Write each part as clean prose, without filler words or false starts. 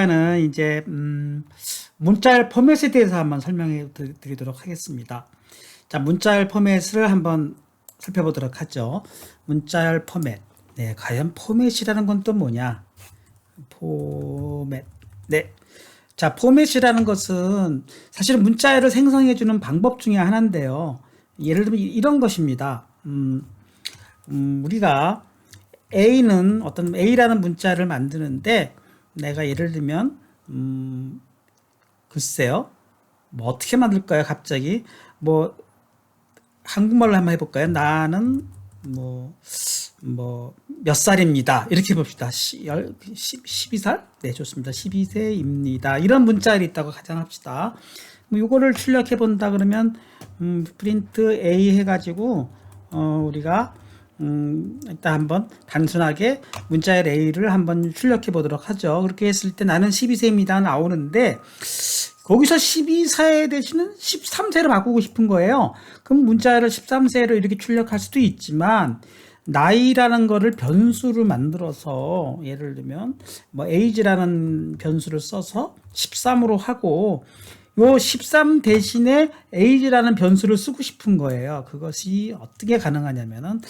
일단은 이제 문자열 포맷에 대해서 한번 설명해 드리도록 하겠습니다. 자, 문자열 포맷을 한번 살펴보도록 하죠. 문자열 포맷. 네, 과연 포맷이라는 건 또 뭐냐? 포맷. 네. 자, 포맷이라는 것은 사실은 문자열을 생성해주는 방법 중에 하나인데요. 예를 들면 이런 것입니다. 우리가 A는 어떤 A라는 문자를 만드는데 내가 예를 들면 글쎄요. 뭐 어떻게 만들까요? 갑자기 뭐 한국말로 한번 해볼까요? 나는 몇 살입니다. 이렇게 봅시다. 12살? 네, 좋습니다. 12세입니다. 이런 문자열이 있다고 가정합시다. 이거를 출력해 본다 그러면 프린트 A 해가지고 우리가 일단 한번 단순하게 문자열 A를 한번 출력해 보도록 하죠. 그렇게 했을 때 나는 12세입니다 나오는데 거기서 12세 대신은 13세로 바꾸고 싶은 거예요. 그럼 문자열을 13세로 이렇게 출력할 수도 있지만 나이라는 거를 변수로 만들어서 예를 들면 뭐 age라는 변수를 써서 13으로 하고 요 13 대신에 age라는 변수를 쓰고 싶은 거예요. 그것이 어떻게 가능하냐면은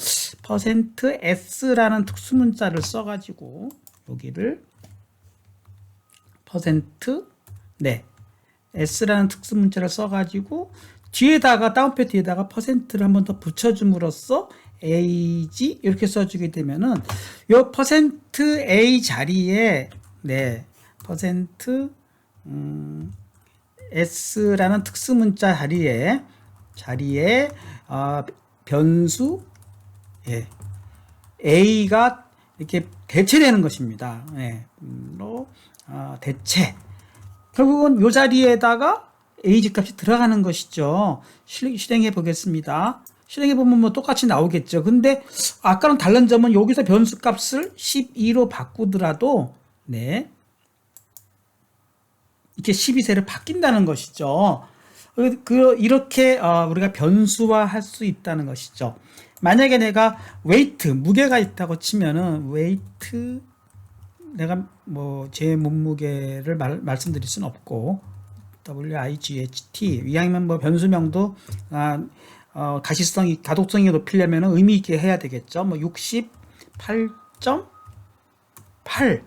%s라는 특수문자를 써가지고 여기를 네, s라는 특수문자를 써가지고 뒤에다가 다운표 뒤에다가 %를 한 번 더 붙여줌으로써 age 이렇게 써주게 되면은 요 %a 자리에 네 %s라는 특수문자 자리에 변수 예, a가 이렇게 대체되는 것입니다. 예, 대체 결국은 요 자리에다가 age 값이 들어가는 것이죠. 실행해 보겠습니다. 실행해 보면 뭐 똑같이 나오겠죠. 근데 아까랑 다른 점은 여기서 변수 값을 12로 바꾸더라도 네 이렇게 12세를 바뀐다는 것이죠. 이렇게 우리가 변수화할 수 있다는 것이죠. 만약에 내가 weight 무게가 있다고 치면은 weight 내가 뭐 제 몸무게를 말씀드릴 수는 없고 WIGHT 이왕이면 뭐 변수명도 가독성이 높이려면 의미 있게 해야 되겠죠. 뭐 68.8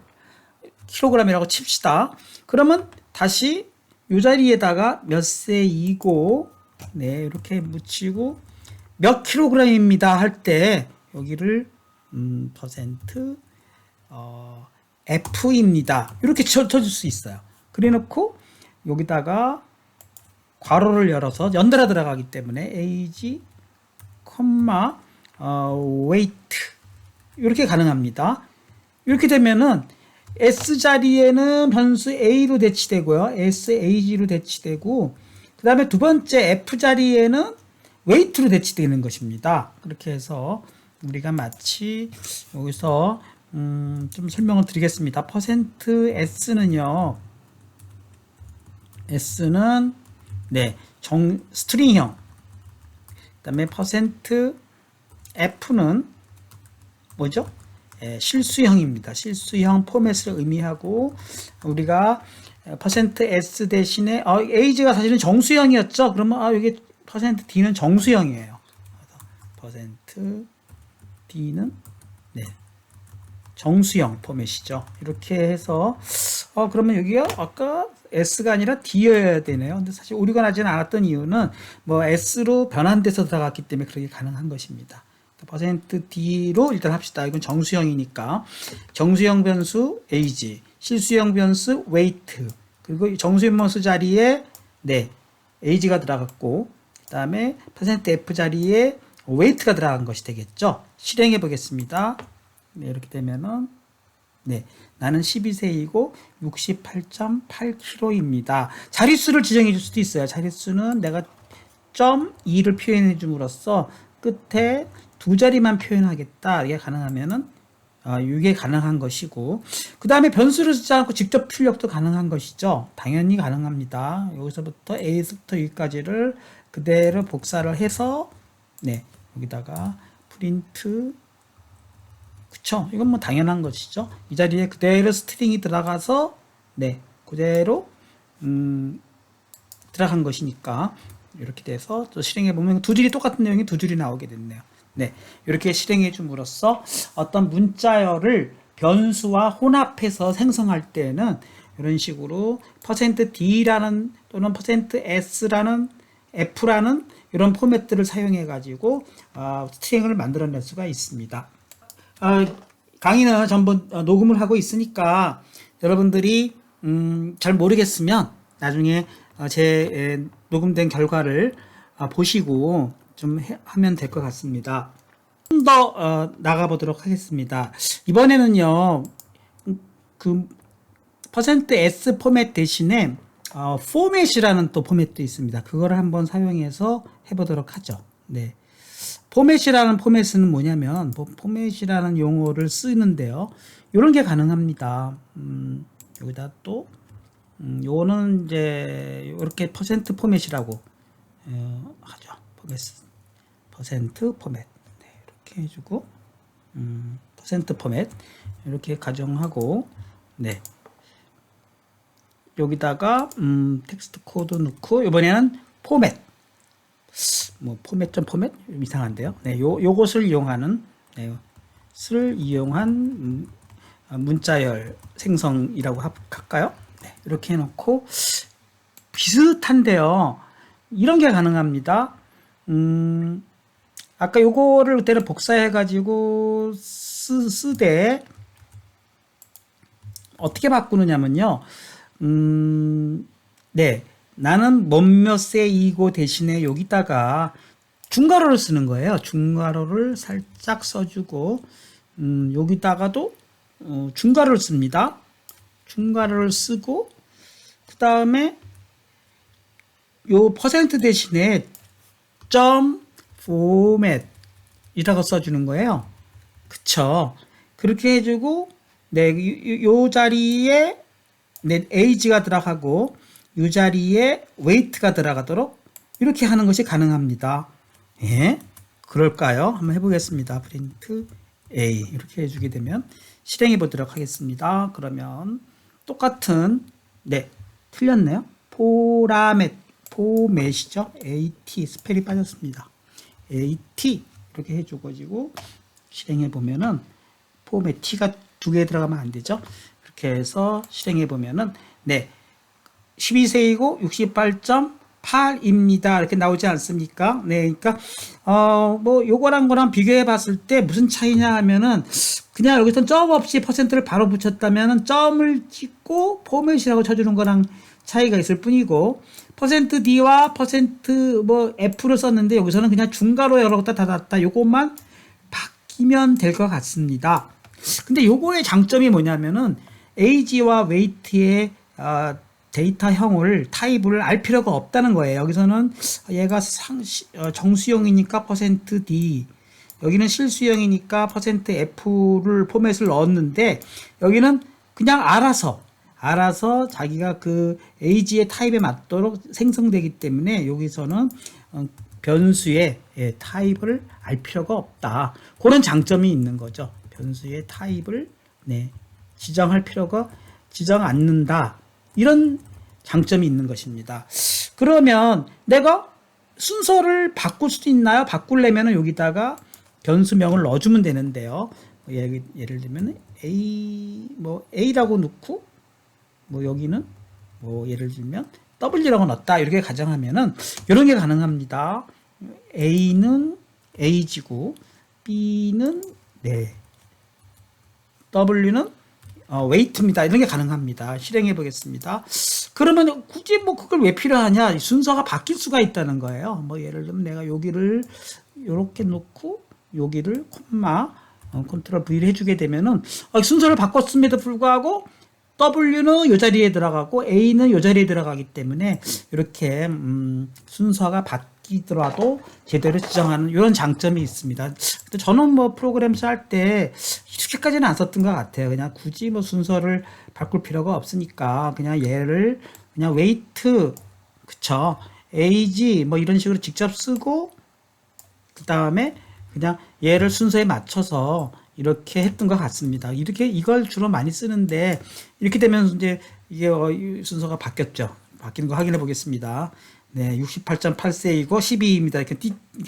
kg이라고 칩시다. 그러면 다시 이 자리에다가 몇 세이고 네 이렇게 묻히고 몇 킬로그램입니다 할 때 여기를 F입니다. 이렇게 쳐줄 수 있어요. 그래 놓고 여기다가 괄호를 열어서 연달아 들어가기 때문에 age, weight 이렇게 가능합니다. 이렇게 되면은 S 자리에는 변수 A로 대치되고요. S, A로 대치되고 그 다음에 두 번째 F 자리에는 weight로 대치되는 것입니다. 그렇게 해서 우리가 마치 여기서 좀 설명을 드리겠습니다. %S는요. S는 네, 스트링형. 그다음에 %F는 뭐죠? 실수형입니다. 실수형 포맷을 의미하고 우리가 %s 대신에 age가 사실은 정수형이었죠. 그러면 여기 %d는 정수형이에요. %d는 네, 정수형 포맷이죠. 이렇게 해서 그러면 여기가 아까 s가 아니라 d여야 되네요. 근데 사실 오류가 나지는 않았던 이유는 뭐 s로 변환돼서 들어갔기 때문에 그렇게 가능한 것입니다. %d로 일단 합시다. 이건 정수형이니까 정수형 변수 age, 실수형 변수 weight, 그리고 정수형 변수 자리에 네 age가 들어갔고 그 다음에 %f 자리에 weight가 들어간 것이 되겠죠. 실행해 보겠습니다. 네, 이렇게 되면은 네, 나는 12세이고 68.8kg입니다. 자릿수를 지정해 줄 수도 있어요. 자릿수는 내가 .2를 표현해 줌으로써 끝에 두 자리만 표현하겠다. 이게 가능하면은 이게 가능한 것이고 그 다음에 변수를 쓰지 않고 직접 출력도 가능한 것이죠. 당연히 가능합니다. 여기서부터 A부터 U까지를 그대로 복사를 해서 네 여기다가 프린트 그쵸? 이건 뭐 당연한 것이죠. 이 자리에 그대로 스트링이 들어가서 네, 그대로 들어간 것이니까 이렇게 돼서 또 실행해 보면 두 줄이 똑같은 내용이 두 줄이 나오게 됐네요. 네, 이렇게 실행해 줌으로써 어떤 문자열을 변수와 혼합해서 생성할 때는 이런 식으로 %d라는 또는 %s라는 f라는 이런 포맷들을 사용해 가지고 스트링을 만들어낼 수가 있습니다. 강의는 전부 녹음을 하고 있으니까 여러분들이 잘 모르겠으면 나중에 제 녹음된 결과를 보시고 좀 하면 될 것 같습니다. 좀 더 나가보도록 하겠습니다. 이번에는요, 그 %s 포맷 대신에 포맷이라는 또 포맷도 있습니다. 그거를 한번 사용해서 해보도록 하죠. 네. 포맷이라는 포맷은 뭐냐면 포맷이라는 용어를 쓰는데요. 이런 게 가능합니다. 여기다 또 요거는 이제 이렇게 퍼센트 포맷이라고 하죠. 퍼센트 포맷. 네, 이렇게 해주고 퍼센트 포맷 이렇게 가정하고 네. 여기다가 텍스트 코드 넣고 이번에는 포맷 뭐 포맷 이상한데요. 네, 요것을 이용하는 를 이용한 문자열 생성이라고 할까요? 네, 이렇게 해놓고 비슷한데요. 이런 게 가능합니다. 아까 요거를 그때는 복사해가지고 쓰되 어떻게 바꾸느냐면요. 네, 나는 몇몇세 이고 대신에 여기다가 중괄호를 쓰는 거예요. 중괄호를 살짝 써주고 여기다가도 중괄호를 씁니다. 중괄호를 쓰고 그 다음에 요 퍼센트 대신에 점 포맷 이라고 써주는 거예요. 그쵸? 그렇게 해주고 네, 요 자리에 네, age가 들어가고 이 자리에 weight가 들어가도록 이렇게 하는 것이 가능합니다. 예, 그럴까요? 한번 해보겠습니다. print a 이렇게 해주게 되면 실행해 보도록 하겠습니다. 그러면 똑같은 네, 틀렸네요. 포맷이죠. at 스펠이 빠졌습니다. at 이렇게 해주고 실행해 보면은 포맷 t가 두 개 들어가면 안 되죠. 이렇게 해서 실행해 보면은 네, 12세이고 68.8입니다. 이렇게 나오지 않습니까? 네, 그러니까 뭐 요거랑 거랑 비교해 봤을 때 무슨 차이냐 하면은 그냥 여기서 점 없이 퍼센트를 바로 붙였다면은 점을 찍고 포맷이라고 쳐주는 거랑 차이가 있을 뿐이고 %d와 뭐 f를 썼는데 여기서는 그냥 중괄호 여러 다 닫았다. 요것만 바뀌면 될 것 같습니다. 근데 요거의 장점이 뭐냐면은 age와 weight의 데이터형을 타입을 알 필요가 없다는 거예요. 여기서는 얘가 정수형이니까 %d 여기는 실수형이니까 %f를 포맷을 넣었는데 여기는 그냥 알아서 자기가 그 age의 타입에 맞도록 생성되기 때문에 여기서는 변수의 타입을 알 필요가 없다. 그런 장점이 있는 거죠. 변수의 타입을 지정 않는다. 이런 장점이 있는 것입니다. 그러면 내가 순서를 바꿀 수도 있나요? 바꾸려면 여기다가 변수명을 넣어주면 되는데요. 예를 들면 A라고 넣고 여기는 예를 들면 W라고 넣었다. 이렇게 가정하면은 이런 게 가능합니다. A는 age고 B는 W는 weight입니다. 이런 게 가능합니다. 실행해 보겠습니다. 그러면 굳이 그걸 왜 필요하냐? 순서가 바뀔 수가 있다는 거예요. 예를 들면 내가 여기를 이렇게 놓고 여기를 콤마 컨트롤 V를 해주게 되면은 순서를 바꿨음에도 불구하고 W는 이 자리에 들어가고 A는 이 자리에 들어가기 때문에 이렇게 순서가 바뀌더라도 제대로 지정하는 이런 장점이 있습니다. 근데 저는 프로그램 짤 때 이렇게까지는 안 썼던 것 같아요. 그냥 굳이 순서를 바꿀 필요가 없으니까 그냥 얘를 그냥 weight, 그쵸, age 이런 식으로 직접 쓰고 그 다음에 그냥 얘를 순서에 맞춰서 이렇게 했던 것 같습니다. 이렇게 이걸 주로 많이 쓰는데 이렇게 되면 이제 이게 이 순서가 바뀌었죠. 바뀌는 거 확인해 보겠습니다. 네, 68.8세이고 12입니다. 이렇게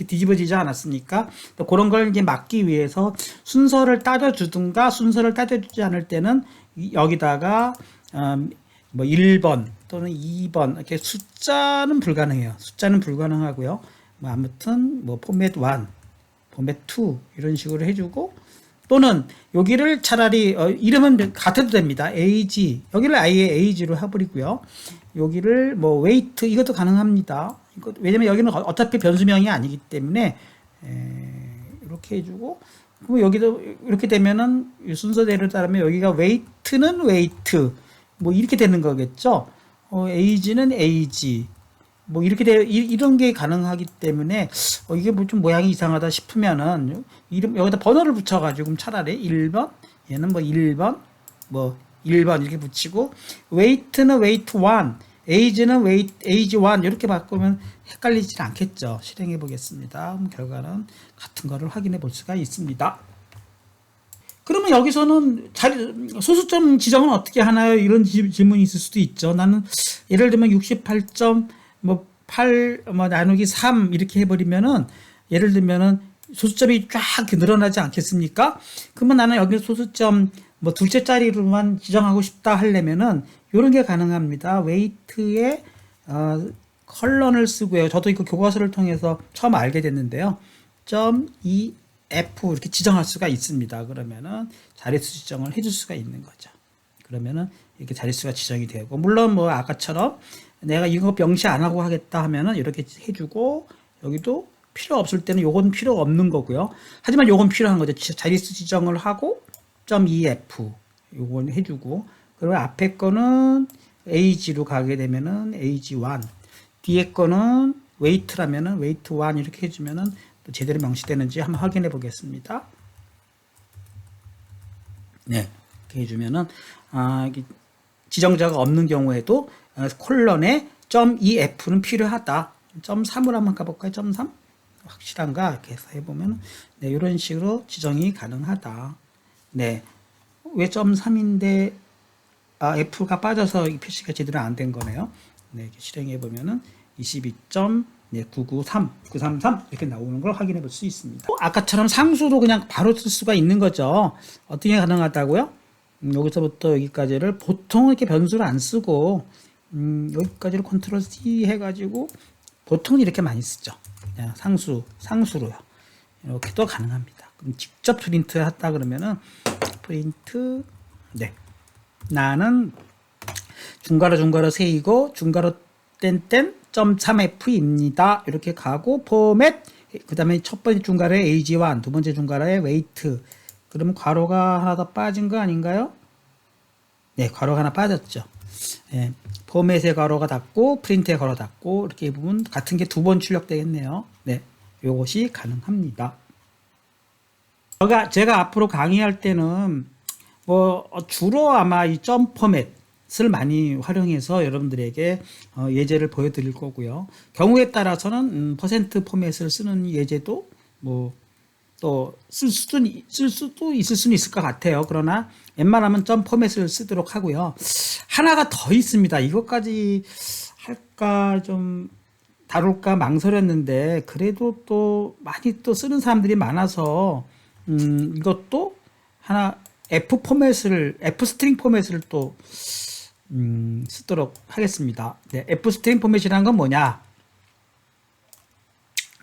뒤집어지지 않았습니까? 또 그런 걸 이제 막기 위해서 순서를 따져주든가 순서를 따져주지 않을 때는 여기다가 뭐 1번 또는 2번 이렇게 숫자는 불가능해요. 숫자는 불가능하고요. 뭐 아무튼 뭐 포맷 1, 포맷 2 이런 식으로 해주고 또는 여기를 차라리 이름은 같아도 됩니다. age 여기를 아예 age로 해버리고요. 여기를 뭐 weight 이것도 가능합니다. 왜냐면 여기는 어차피 변수명이 아니기 때문에 이렇게 해주고 그럼 여기도 이렇게 되면은 순서대로 따르면 여기가 weight는 weight 뭐 이렇게 되는 거겠죠. age는 age 뭐 이렇게 이런 게 가능하기 때문에 이게 뭐 좀 모양이 이상하다 싶으면은 이름 여기다 번호를 붙여가지고 차라리 1번 얘는 뭐 1번 뭐 1번 이렇게 붙이고 weight는 weight 1 age는 age 1 이렇게 바꾸면 헷갈리지 않겠죠. 실행해 보겠습니다. 그럼 결과는 같은 거를 확인해 볼 수가 있습니다. 그러면 여기서는 소수점 지정은 어떻게 하나요? 이런 질문이 있을 수도 있죠. 나는 예를 들면 68.8 나누기 3 이렇게 해버리면은 예를 들면은 소수점이 쫙 늘어나지 않겠습니까? 그러면 나는 여기 소수점 뭐 둘째 자리로만 지정하고 싶다 하려면은 이런 게 가능합니다. 웨이트에 컬런을 쓰고요. 저도 이거 교과서를 통해서 처음 알게 됐는데요. .ef 이렇게 지정할 수가 있습니다. 그러면은 자릿수 지정을 해줄 수가 있는 거죠. 그러면은 이렇게 자릿수가 지정이 되고 물론 뭐 아까처럼 내가 이거 명시 안 하고 하겠다 하면은 이렇게 해주고 여기도 필요 없을 때는 요건 필요 없는 거고요. 하지만 요건 필요한 거죠. 자릿수 지정을 하고 .ef 요건 해주고 그리고 앞에 거는 age로 가게 되면은 age1 뒤에 거는 weight라면은 weight1 이렇게 해주면은 또 제대로 명시되는지 한번 확인해 보겠습니다. 네, 이렇게 해주면은 지정자가 없는 경우에도 콜런에 .ef는 필요하다. 3으로 한번 가볼까요? 3 확실한가? 이렇게 해서 해보면 네, 이런 식으로 지정이 가능하다. 네, 왜 .3인데 F가 빠져서 이 표시가 제대로 안 된 거네요. 네, 실행해 보면은 22.993 933 이렇게 나오는 걸 확인해 볼 수 있습니다. 아까처럼 상수도 그냥 바로 쓸 수가 있는 거죠. 어떻게 가능하다고요? 여기서부터 여기까지를 보통 이렇게 변수를 안 쓰고 여기까지를 컨트롤 C 해가지고 보통은 이렇게 많이 쓰죠. 그냥 상수로요. 이렇게도 가능합니다. 그럼 직접 프린트 했다 그러면은 프린트 네 나는 중괄호 세이고 중괄호 땡땡 .3f입니다. 이렇게 가고 포맷 그 다음에 첫 번째 중괄호에 age1 두 번째 중괄호에 weight 그러면 괄호가 하나 더 빠진 거 아닌가요? 네, 괄호가 하나 빠졌죠. 네, 포맷의 괄호가 닫고 프린트의 괄호 닫고 이렇게 보면 같은 게 두 번 출력되겠네요. 네, 이것이 가능합니다. 제가 앞으로 강의할 때는 뭐 주로 아마 이 점 포맷을 많이 활용해서 여러분들에게 예제를 보여드릴 거고요. 경우에 따라서는 퍼센트 포맷을 쓰는 예제도 뭐 또 쓸 수도 있을 수는 있을 것 같아요. 그러나 웬만하면 점 포맷을 쓰도록 하고요. 하나가 더 있습니다. 이것까지 할까 좀 다룰까 망설였는데 그래도 또 많이 또 쓰는 사람들이 많아서 이것도 하나 F 스트링 포맷을 또 쓰도록 하겠습니다. 네, F 스트링 포맷이라는 건 뭐냐?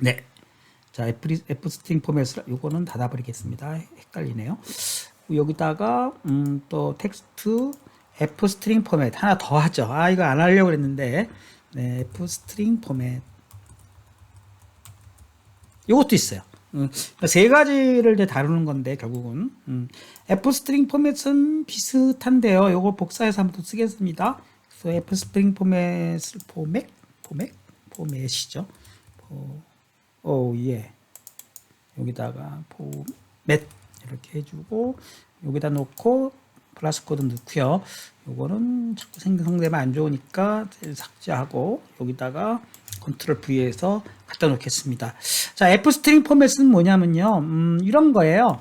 네. 자, F 스트링 포맷을 요거는 닫아버리겠습니다. 헷갈리네요. 여기다가 또 텍스트 F 스트링 포맷 하나 더 하죠. 이거 안 하려고 그랬는데 네, F 스트링 포맷 요것도 있어요. 세 가지를 이제 다루는 건데 결국은 F 스트링 포맷은 비슷한데요. 요거 복사해서 한번 또 쓰겠습니다. 그래서 F 스트링 포맷이죠. 예. 여기다가 포맷 이렇게 해주고 여기다 놓고 플러스 코드 넣고요. 요거는 자꾸 생성되면 안 좋으니까 삭제하고 여기다가 컨트롤 V에서 갖다 놓겠습니다. 자, F 스트링 포맷은 뭐냐면요. 이런 거예요.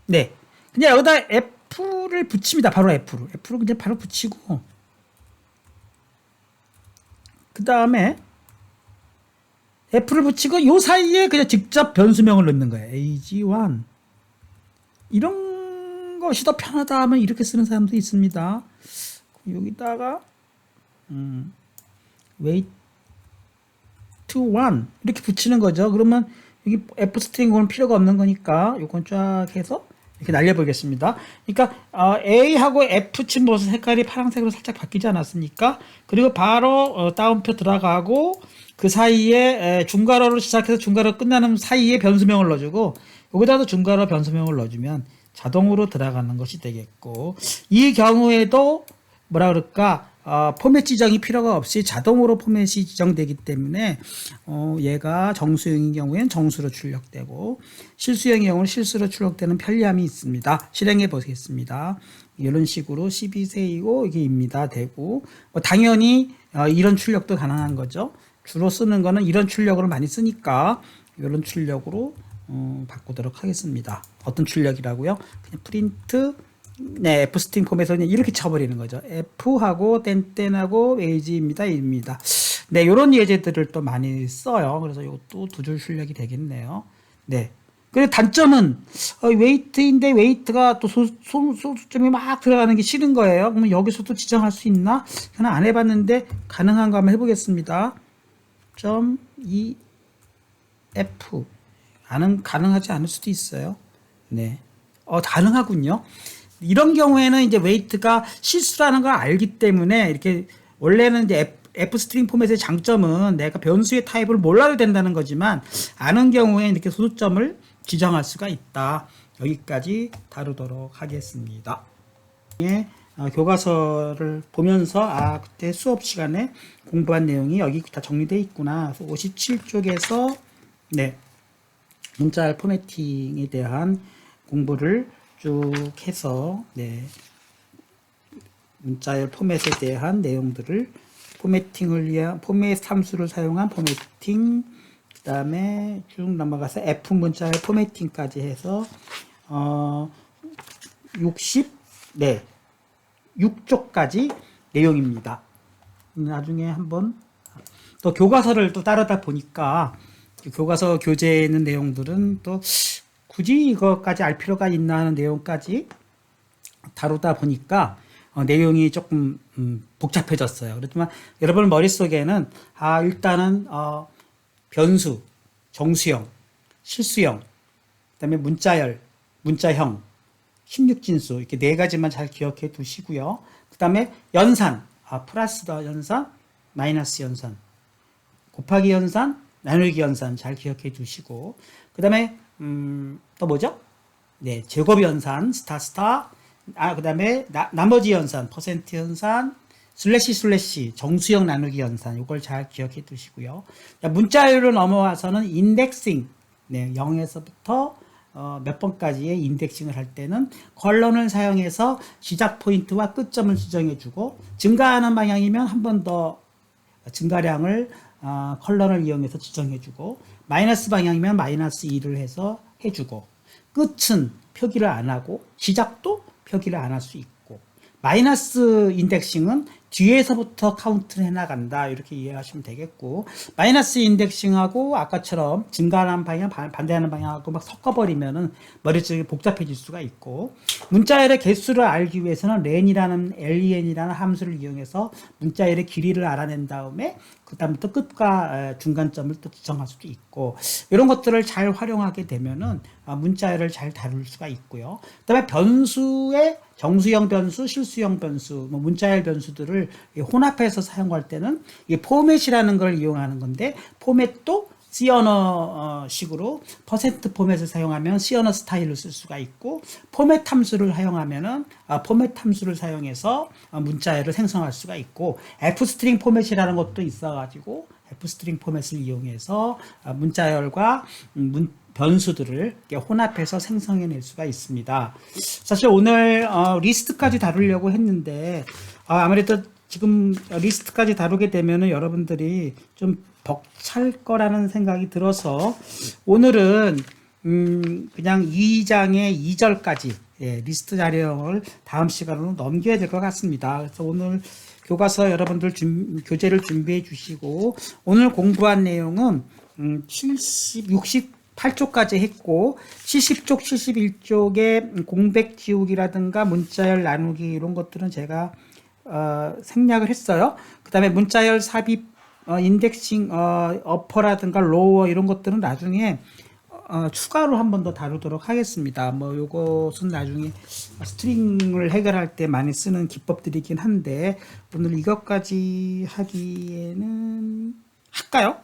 네. 그냥 여기다 F를 붙입니다. 바로 F를 그냥 바로 붙이고, 그 다음에 F를 붙이고 요 사이에 그냥 직접 변수명을 넣는 거예요. ag1 이런 것이 더 편하다 하면 이렇게 쓰는 사람도 있습니다. 여기다가 wait to 1 이렇게 붙이는 거죠. 그러면 여기 F 스트링은 필요가 없는 거니까 요건 쫙 해서 이렇게 날려보겠습니다. 그러니까 A하고 F 침봇 색깔이 파란색으로 살짝 바뀌지 않았습니까? 그리고 바로 다운표 들어가고 그 사이에 중괄호로 시작해서 중괄호 끝나는 사이에 변수명을 넣어주고 여기다도 중괄호 변수명을 넣어주면 자동으로 들어가는 것이 되겠고, 이 경우에도 뭐라 그럴까, 포맷 지정이 필요가 없이 자동으로 포맷이 지정되기 때문에 얘가 정수형인 경우에는 정수로 출력되고 실수형의 경우는 실수로 출력되는 편리함이 있습니다. 실행해 보겠습니다. 이런 식으로 12세이고 이게 입니다 되고, 당연히 이런 출력도 가능한 거죠. 주로 쓰는 거는 이런 출력으로 많이 쓰니까 이런 출력으로 바꾸도록 하겠습니다. 어떤 출력이라고요? 그냥 프린트 F 스트링 폼에서 그냥 이렇게 쳐버리는 거죠. F하고 땡땡하고 age입니다. 입니다. 네, 요런 예제들을 또 많이 써요. 그래서 이것도 두 줄 출력이 되겠네요. 네. 그리고 단점은 웨이트인데 웨이트가 또 소수점이 막 들어가는 게 싫은 거예요. 그러면 여기서도 지정할 수 있나? 저는 안 해봤는데 가능한 거 한번 해보겠습니다. .2 F 가능하지 않을 수도 있어요. 네. 가능하군요. 이런 경우에는 이제 웨이트가 실수라는 걸 알기 때문에 이렇게 원래는 이제 F 스트링 포맷의 장점은 내가 변수의 타입을 몰라도 된다는 거지만 아는 경우에 이렇게 소수점을 지정할 수가 있다. 여기까지 다루도록 하겠습니다. 교과서를 보면서 그때 수업 시간에 공부한 내용이 여기 다 정리되어 있구나. 57쪽에서 네, 문자열 포매팅에 대한 공부를 쭉 해서 네, 문자열 포맷에 대한 내용들을 포매팅을 위한 포맷 함수를 사용한 포매팅, 그 다음에 쭉 넘어가서 F 문자열 포매팅까지 해서 6쪽까지 내용입니다. 나중에 한번 또 교과서를 또 따르다 보니까 교과서 교재에 있는 내용들은 또 굳이 이것까지 알 필요가 있나 하는 내용까지 다루다 보니까 내용이 조금 복잡해졌어요. 그렇지만 여러분 머릿속에는 일단은 변수, 정수형, 실수형, 그다음에 문자열, 문자형, 16진수 이렇게 네 가지만 잘 기억해 두시고요. 그다음에 연산, 플러스 더 연산, 마이너스 연산, 곱하기 연산, 나누기 연산 잘 기억해 두시고, 그다음에 또 뭐죠? 네, 제곱 연산, 스타, 그다음에 나머지 연산, 퍼센트 연산, 슬래시, 정수형 나누기 연산, 이걸 잘 기억해 두시고요. 문자열로 넘어와서는 인덱싱, 네, 0에서부터 몇 번까지의 인덱싱을 할 때는 컬런을 사용해서 시작 포인트와 끝점을 지정해 주고, 증가하는 방향이면 한 번 더 증가량을 컬런을 이용해서 지정해 주고, 마이너스 방향이면 마이너스 2를 해서 해주고, 끝은 표기를 안 하고 시작도 표기를 안 할 수 있고, 마이너스 인덱싱은 뒤에서부터 카운트를 해나간다, 이렇게 이해하시면 되겠고, 마이너스 인덱싱하고 아까처럼 증가하는 방향, 반대하는 방향하고 막 섞어버리면은 머릿속이 복잡해질 수가 있고, 문자열의 개수를 알기 위해서는 len이라는 함수를 이용해서 문자열의 길이를 알아낸 다음에 그 다음부터 끝과 중간점을 또 지정할 수도 있고, 이런 것들을 잘 활용하게 되면은 문자열을 잘 다룰 수가 있고요. 그 다음에 변수의 정수형 변수, 실수형 변수, 문자열 변수들을 혼합해서 사용할 때는 이 포맷이라는 걸 이용하는 건데, 포맷도 C 언어식으로 퍼센트 포맷을 사용하면 C 언어 스타일로 쓸 수가 있고, 포맷 함수를 사용하면은 포맷 함수를 사용해서 문자열을 생성할 수가 있고, F 스트링 포맷이라는 것도 있어가지고 F 스트링 포맷을 이용해서 문자열과 변수들을 혼합해서 생성해낼 수가 있습니다. 사실 오늘 리스트까지 다루려고 했는데 아무래도 지금 리스트까지 다루게 되면은 여러분들이 좀 벅찰 거라는 생각이 들어서 오늘은 그냥 2장의 2절까지 리스트 자료를 다음 시간으로 넘겨야 될 것 같습니다. 그래서 오늘 교과서 여러분들 교재를 준비해 주시고 오늘 공부한 내용은 68쪽까지 했고 70쪽, 71쪽의 공백 지우기라든가 문자열 나누기 이런 것들은 제가 생략을 했어요. 그 다음에 문자열 삽입, 인덱싱, 어퍼라든가 로어 이런 것들은 나중에 추가로 한 번 더 다루도록 하겠습니다. 뭐 요것은 나중에 스트링을 해결할 때 많이 쓰는 기법들이긴 한데 오늘 이것까지 하기에는 할까요?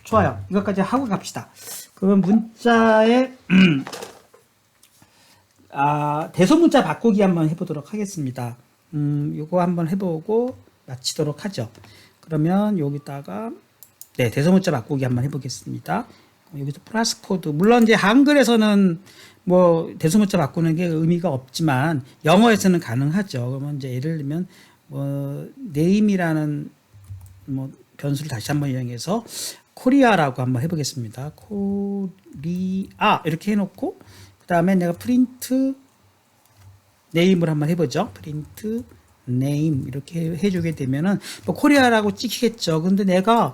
좋아요. 이것까지 하고 갑시다. 그럼 문자의 대소문자 바꾸기 한번 해보도록 하겠습니다. 요거 한번 해보고 마치도록 하죠. 그러면 여기다가 대소문자 바꾸기 한번 해보겠습니다. 여기서 플러스 코드, 물론 이제 한글에서는 뭐 대소문자 바꾸는 게 의미가 없지만 영어에서는 가능하죠. 그러면 이제 예를 들면 뭐 name이라는 뭐 변수를 다시 한번 이용해서 코리아라고 한번 해보겠습니다. 코리아 이렇게 해놓고 그 다음에 내가 프린트 네임을 한번 해보죠. 프린트 네임 이렇게 해주게 되면은 뭐 코리아라고 찍히겠죠. 근데 내가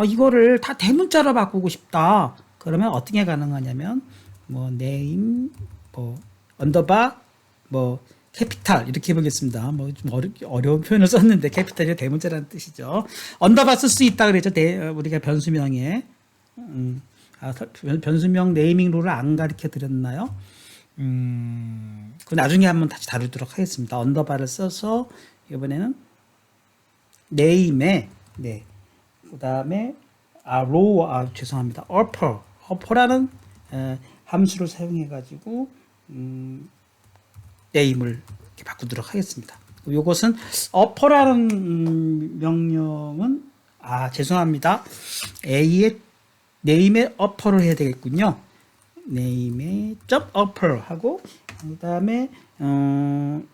이거를 다 대문자로 바꾸고 싶다. 그러면 어떻게 가능하냐면 뭐 네임 뭐 언더바 뭐 캐피탈 이렇게 해보겠습니다. 뭐 좀 어려운 표현을 썼는데 캐피탈이 대문자라는 뜻이죠. 언더바 쓸 수 있다 그랬죠. 우리가 변수명에 변수명 네이밍 룰을 안 가르쳐 드렸나요? 그 나중에 한번 다시 다루도록 하겠습니다. 언더바를 써서 이번에는 네임에 그 다음에 로우 죄송합니다. 어퍼라는 함수를 사용해 가지고 네임을 이렇게 바꾸도록 하겠습니다. 이것은 어퍼라는 명령은 죄송합니다. A의 네임에 어퍼를 해야 되겠군요. 네임에 upper 하고 그 다음에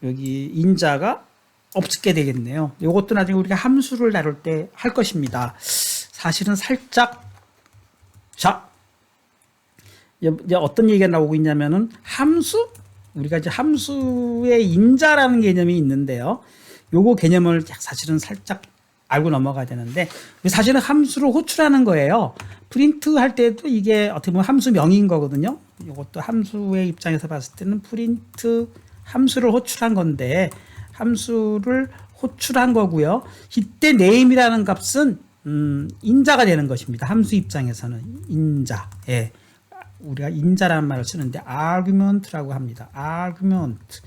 여기 인자가 없게 되겠네요. 이것도 나중에 우리가 함수를 다룰 때 할 것입니다. 사실은 살짝 이제 어떤 얘기가 나오고 있냐면은 우리가 이제 함수의 인자라는 개념이 있는데요. 요거 개념을 사실은 살짝 알고 넘어가야 되는데 사실은 함수를 호출하는 거예요. 프린트 할 때도 이게 어떻게 보면 함수명인 거거든요. 이것도 함수의 입장에서 봤을 때는 프린트 함수를 호출한 건데 함수를 호출한 거고요. 이때 name이라는 값은 인자가 되는 것입니다. 함수 입장에서는 인자. 우리가 인자라는 말을 쓰는데 argument라고 합니다. argument.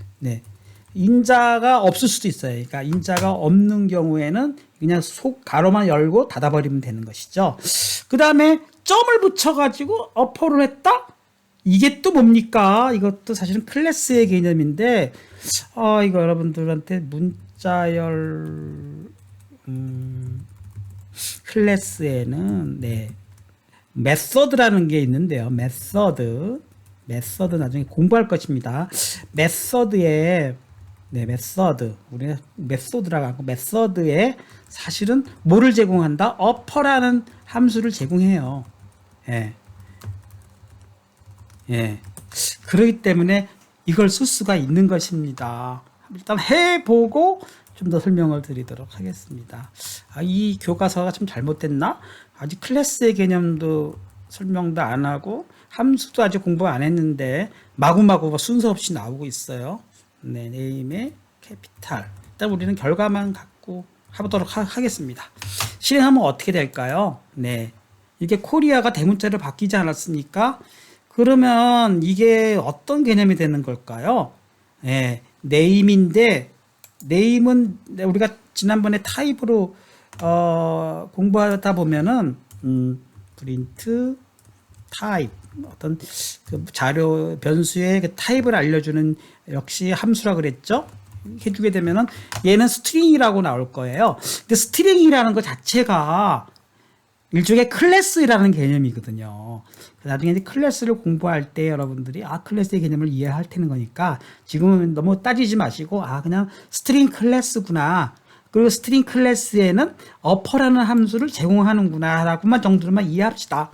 인자가 없을 수도 있어요. 그러니까 인자가 없는 경우에는 그냥 가로만 열고 닫아버리면 되는 것이죠. 그 다음에 점을 붙여가지고 어퍼를 했다? 이게 또 뭡니까? 이것도 사실은 클래스의 개념인데, 이거 여러분들한테 문자열, 클래스에는, 메서드라는 게 있는데요. 메서드 나중에 공부할 것입니다. 메서드에 우리가 메소드라고 하고 메서드에 사실은 뭐를 제공한다? 어퍼라는 함수를 제공해요. 그렇기 때문에 이걸 쓸 수가 있는 것입니다. 일단 해보고 좀 더 설명을 드리도록 하겠습니다. 이 교과서가 좀 잘못됐나? 아직 클래스의 개념도 설명도 안 하고 함수도 아직 공부 안 했는데 마구마구 순서 없이 나오고 있어요. 네임의 캐피탈. 일단 우리는 결과만 갖고 해보도록 하겠습니다. 실행하면 어떻게 될까요? 이게 코리아가 대문자로 바뀌지 않았으니까 그러면 이게 어떤 개념이 되는 걸까요? 네임인데 네임은 우리가 지난번에 타입으로 공부하다 보면은 프린트 타입 어떤 그 자료 변수의 그 타입을 알려주는 역시 함수라 그랬죠. 해주게 되면은 얘는 스트링이라고 나올 거예요. 근데 스트링이라는 것 자체가 일종의 클래스라는 개념이거든요. 나중에 이제 클래스를 공부할 때 여러분들이 클래스의 개념을 이해할 테는 거니까 지금은 너무 따지지 마시고 그냥 스트링 클래스구나. 그리고 스트링 클래스에는 어퍼라는 함수를 제공하는구나 라고만 정도로만 이해합시다.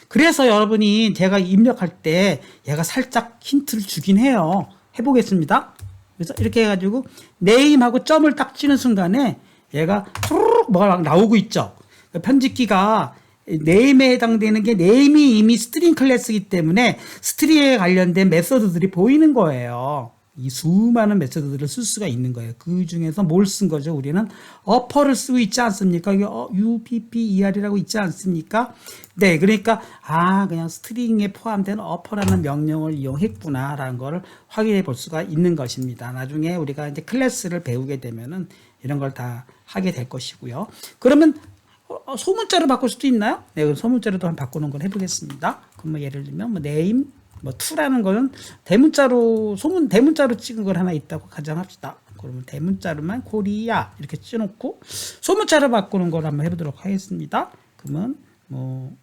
그래서 여러분이 제가 입력할 때 얘가 살짝 힌트를 주긴 해요. 해보겠습니다. 그래서 이렇게 해가지고 네임하고 점을 딱 치는 순간에 얘가 쭈르륵 뭐가 막 나오고 있죠. 편집기가 네임에 해당되는 게 네임이 이미 스트링 클래스이기 때문에 스트링에 관련된 메서드들이 보이는 거예요. 이 수많은 메서드들을 쓸 수가 있는 거예요. 그 중에서 뭘 쓴 거죠? 우리는 어퍼를 쓰고 있지 않습니까? 이게 UPPER이라고 있지 않습니까? 네, 그러니까 그냥 스트링에 포함된 어퍼라는 명령을 이용했구나라는 걸 확인해 볼 수가 있는 것입니다. 나중에 우리가 이제 클래스를 배우게 되면은 이런 걸 다 하게 될 것이고요. 그러면 소문자로 바꿀 수도 있나요? 네, 그럼 소문자로도 한번 바꾸는 걸 해보겠습니다. 그럼 뭐 예를 들면 뭐 name to라는 거는 대문자로 대문자로 찍은 걸 하나 있다고 가정합시다. 그러면 대문자로만 코리아 이렇게 찍어놓고 소문자로 바꾸는 걸 한번 해보도록 하겠습니다. 그러면 뭐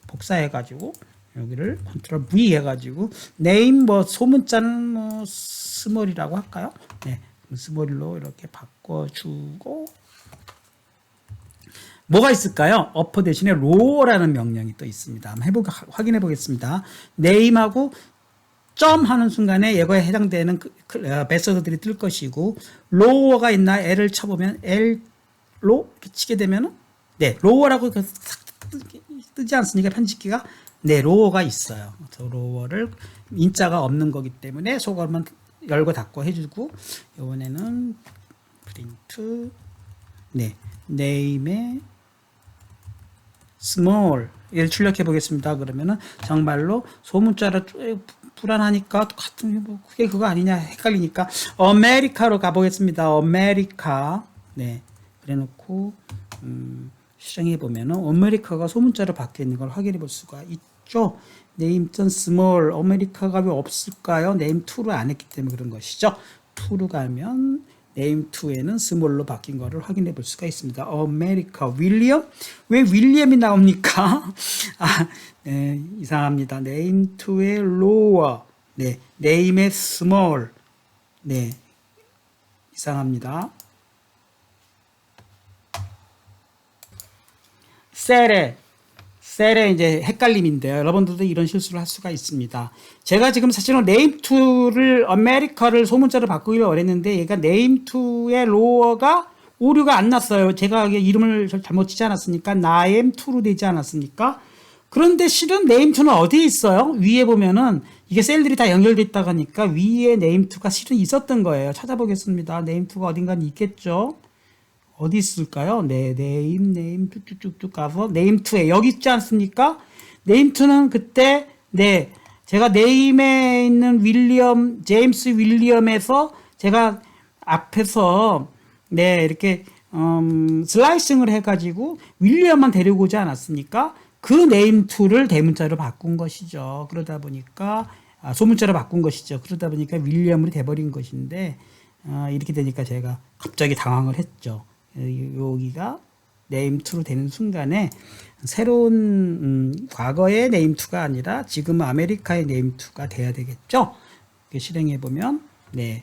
복사해가지고 여기를 컨트롤 V 해가지고 name 소문자는 뭐 스몰이라고 할까요? 네, 스몰로 이렇게 바꿔주고. 뭐가 있을까요? 어퍼 대신에 로어라는 명령이 또 있습니다. 한번 확인해 보겠습니다. 네임하고 점 하는 순간에 얘거에 해당되는 메서드들이 뜰 것이고, 로어가 있나 L을 쳐보면 L로 이렇게 치게 되면은 네, 로어라고 뜨지 않습니까? 편집기가. 네, 로어가 있어요. 그래서 로어를 인자가 없는 거기 때문에 소거만 열고 닫고 해주고, 이번에는 프린트 네, 네임에 small 얘를 출력해 보겠습니다. 그러면은 정말로 소문자로 불안하니까 같은 뭐 그게 그거 아니냐 헷갈리니까 아메리카로 가보겠습니다. 아메리카. 네, 그래놓고 실행해 보면은 아메리카가 소문자로 바뀌어 있는 걸 확인해 볼 수가 있죠. name.small 아메리카가 왜 없을까요? name2를 안 했기 때문에 그런 것이죠. 2로 가면 name2에는 small로 바뀐 거를 확인해 볼 수가 있습니다. 아메리카 윌리엄? 왜 윌리엄이 나옵니까? 네, 이상합니다. name2의 lower, 네, name의 small, 네, 이상합니다. 셀의 이제 헷갈림인데요. 여러분들도 이런 실수를 할 수가 있습니다. 제가 지금 사실은 name2를 아메리카를 소문자로 바꾸기를 원했는데 얘가 name2의 로어가 오류가 안 났어요. 제가 이름을 잘못 치지 않았습니까? name2로 되지 않았습니까? 그런데 실은 name2는 어디에 있어요? 위에 보면은 이게 셀들이 다 연결돼 있다고 하니까 위에 name2가 실은 있었던 거예요. 찾아보겠습니다. name2가 어딘가는 있겠죠? 어디 있을까요? 네, 네임 쭉쭉쭉쭉 가서 네임2에 여기 있지 않습니까? 네임2는 그때 네, 제가 네임에 있는 윌리엄, 제임스 윌리엄에서 제가 앞에서 네, 이렇게 슬라이싱을 해가지고 윌리엄만 데리고 오지 않았습니까? 그 네임2를 대문자로 바꾼 것이죠. 그러다 보니까 소문자로 바꾼 것이죠. 그러다 보니까 윌리엄으로 돼버린 것인데 이렇게 되니까 제가 갑자기 당황을 했죠. 여기가 name2로 되는 순간에 새로운 과거의 name2가 아니라 지금 아메리카의 name2가 돼야 되겠죠. 실행해 보면 네,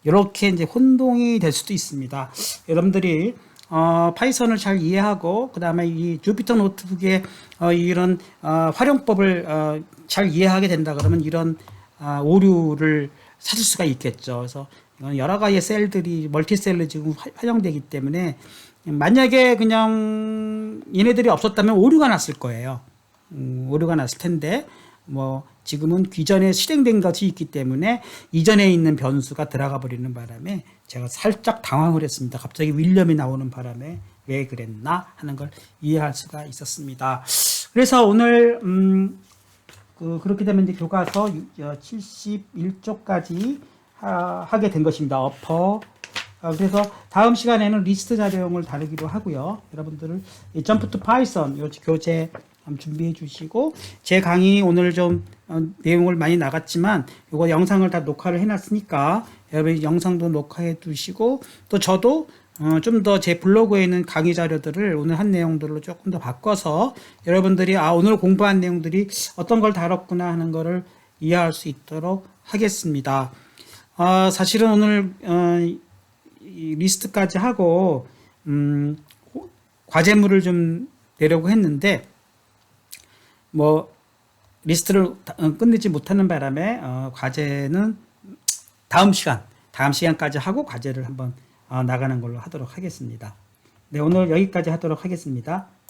이렇게 이제 혼동이 될 수도 있습니다. 여러분들이 파이썬을 잘 이해하고 그 다음에 이 주피터 노트북의 이런 활용법을 잘 이해하게 된다 그러면 이런 오류를 찾을 수가 있겠죠. 그래서 여러 가지의 셀들이 멀티셀로 지금 활용되기 때문에 만약에 그냥 얘네들이 없었다면 오류가 났을 거예요. 오류가 났을 텐데 뭐 지금은 기존에 실행된 것이 있기 때문에 이전에 있는 변수가 들어가 버리는 바람에 제가 살짝 당황을 했습니다. 갑자기 윌리엄이 나오는 바람에 왜 그랬나 하는 걸 이해할 수가 있었습니다. 그래서 오늘 그렇게 되면 이제 교과서 71쪽까지 하게 된 것입니다. 어퍼. 그래서 다음 시간에는 리스트 자료용을 다루기로 하고요. 여러분들을 점프 투 파이썬 요 교재 준비해 주시고 제 강의 오늘 좀 내용을 많이 나갔지만 요거 영상을 다 녹화를 해 놨으니까 여러분 영상도 녹화해 두시고 또 저도 좀 더 제 블로그에 있는 강의 자료들을 오늘 한 내용들로 조금 더 바꿔서 여러분들이 오늘 공부한 내용들이 어떤 걸 다뤘구나 하는 거를 이해할 수 있도록 하겠습니다. 사실은 오늘 이 리스트까지 하고 과제물을 좀 내려고 했는데 뭐 리스트를 끝내지 못하는 바람에 과제는 다음 시간까지 하고 과제를 한번 나가는 걸로 하도록 하겠습니다. 네, 오늘 여기까지 하도록 하겠습니다.